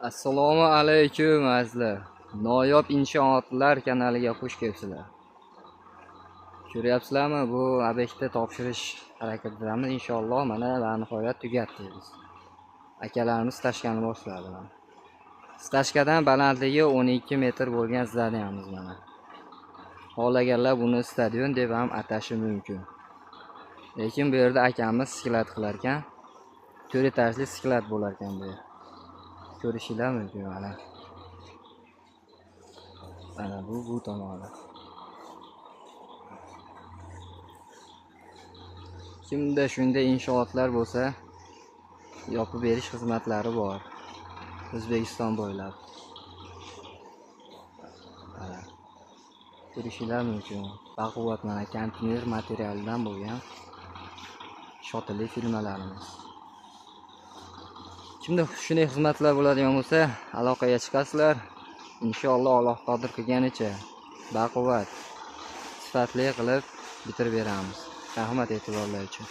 Assalomu alaykum azizlar. Noyob inshootlar kanaliga xush kelibsizlar. Ko'ryapsizlarmi, bu obyektni topshirish harakatidamiz. Inshaalloh mana va nihoyat tugatdik biz. Akalarimiz stashkani boshladi mana. Stashkadan balandligi 12 metr bo'lgan zdaniyamiz mana. Xohlaganlar buni stadion deb ham atashi mumkin. Lekin bu yerda akamiz sklat qilar ekan. 4 etajli sklat bo'lar ekan bu yer. Ko'rishinglar mumkin mana. Mana bu tomoni. Kimda shunday inshootlar bo'lsa, yopib berish xizmatlari bor. O'zbekiston bo'ylab. Ko'rishinglar mumkin. Baquvvat mana konteyner materialidan bo'lgan shotili firmalarimiz. Kimda shunday xizmatlar bo'ladigan bo'lsa, aloqaga chiqasizlar. Inshaalloh Alloh qodir qilganicha baquvvat, sifatli qilib bitirib beramiz. Rahmat e'tiborlar uchun.